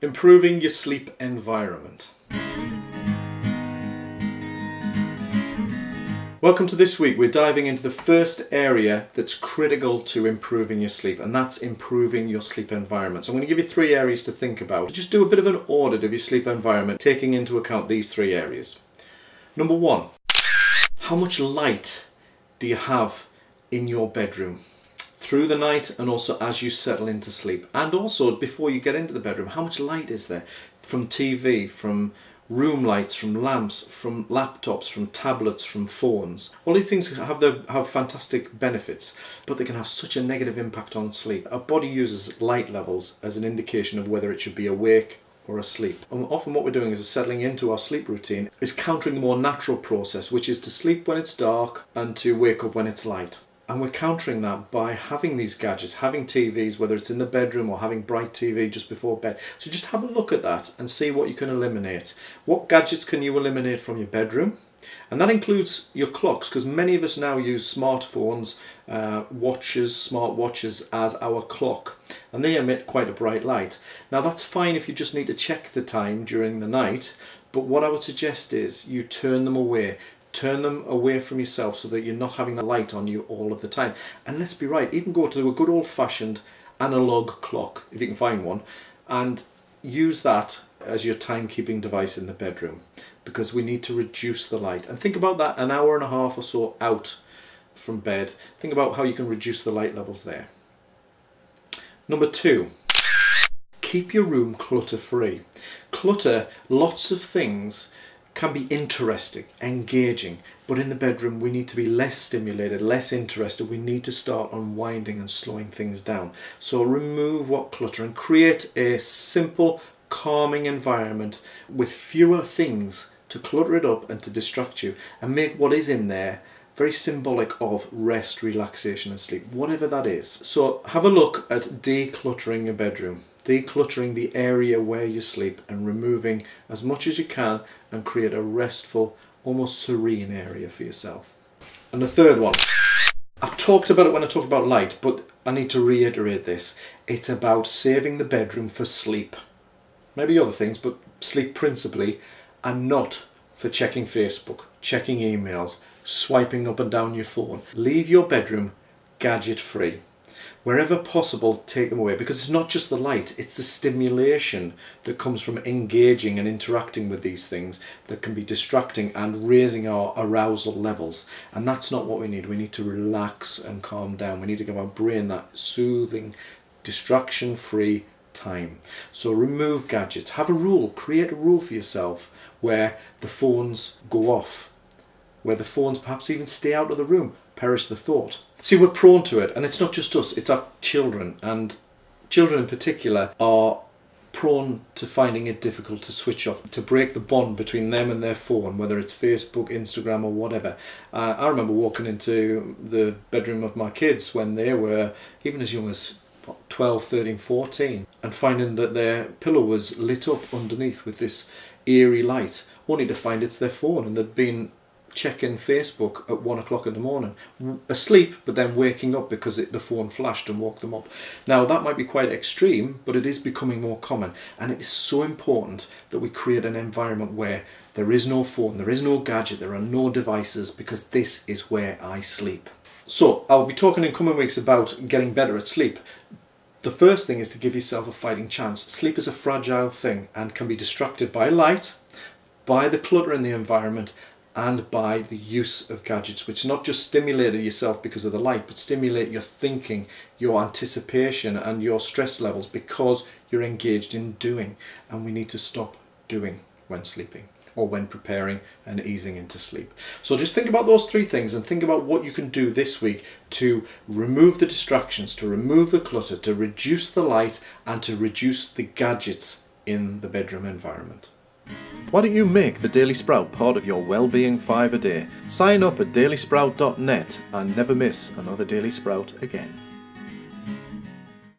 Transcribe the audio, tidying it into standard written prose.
Improving your sleep environment. Welcome to this week. We're diving into the first area that's critical to improving your sleep, and that's improving your sleep environment. So I'm going to give you 3 areas to think about. Just do a bit of an audit of your sleep environment, taking into account these 3 areas. Number 1, how much light do you have in your bedroom? Through the night and also as you settle into sleep. And also before you get into the bedroom, how much light is there? From TV, from room lights, from lamps, from laptops, from tablets, from phones. All these things have fantastic benefits, but they can have such a negative impact on sleep. Our body uses light levels as an indication of whether it should be awake or asleep. And often what we're doing is settling into our sleep routine is countering the more natural process, which is to sleep when it's dark and to wake up when it's light. And we're countering that by having these gadgets, having TVs, whether it's in the bedroom or having bright TV just before bed. So just have a look at that and see what you can eliminate. What gadgets can you eliminate from your bedroom? And that includes your clocks, because many of us now use smartphones, watches, smart watches as our clock, and they emit quite a bright light. Now that's fine if you just need to check the time during the night, but what I would suggest is you turn them away. Turn them away from yourself so that you're not having the light on you all of the time. And let's be right, even go to a good old-fashioned analog clock, if you can find one, and use that as your timekeeping device in the bedroom, because we need to reduce the light. And think about that an hour and a half or so out from bed. Think about how you can reduce the light levels there. Number 2, keep your room clutter-free. Clutter, lots of things can be interesting, engaging, but in the bedroom we need to be less stimulated, less interested. We need to start unwinding and slowing things down. So remove what clutter and create a simple, calming environment with fewer things to clutter it up and to distract you, and make what is in there very symbolic of rest, relaxation and sleep, whatever that is. So have a look at decluttering your bedroom. Decluttering the area where you sleep and removing as much as you can and create a restful, almost serene area for yourself. And the third one, I've talked about it when I talked about light, but I need to reiterate this. It's about saving the bedroom for sleep. Maybe other things, but sleep principally, and not for checking Facebook, checking emails, swiping up and down your phone. Leave your bedroom gadget free. Wherever possible, take them away, because it's not just the light, it's the stimulation that comes from engaging and interacting with these things that can be distracting and raising our arousal levels. And that's not what we need. We need to relax and calm down. We need to give our brain that soothing, distraction-free time. So remove gadgets. Have a rule. Create a rule for yourself where the phones go off, where the phones perhaps even stay out of the room. Perish the thought. See, we're prone to it, and it's not just us, it's our children, and children in particular are prone to finding it difficult to switch off, to break the bond between them and their phone, whether it's Facebook, Instagram or whatever. I remember walking into the bedroom of my kids when they were even as young as 12, 13, 14, and finding that their pillow was lit up underneath with this eerie light, only to find it's their phone, and they'd been checking Facebook at 1 o'clock in the morning, asleep, but then waking up because the phone flashed and woke them up. Now that might be quite extreme, but it is becoming more common, and it is so important that we create an environment where there is no phone, there is no gadget, there are no devices, because this is where I sleep. So I'll be talking in coming weeks about getting better at sleep. The first thing is to give yourself a fighting chance. Sleep is a fragile thing and can be distracted by light, by the clutter in the environment, and by the use of gadgets, which not just stimulate yourself because of the light, but stimulate your thinking, your anticipation and your stress levels because you're engaged in doing. And we need to stop doing when sleeping or when preparing and easing into sleep. So just think about those 3 things and think about what you can do this week to remove the distractions, to remove the clutter, to reduce the light and to reduce the gadgets in the bedroom environment. Why don't you make the Daily Sprout part of your Wellbeing 5 a day? Sign up at dailysprout.net and never miss another Daily Sprout again.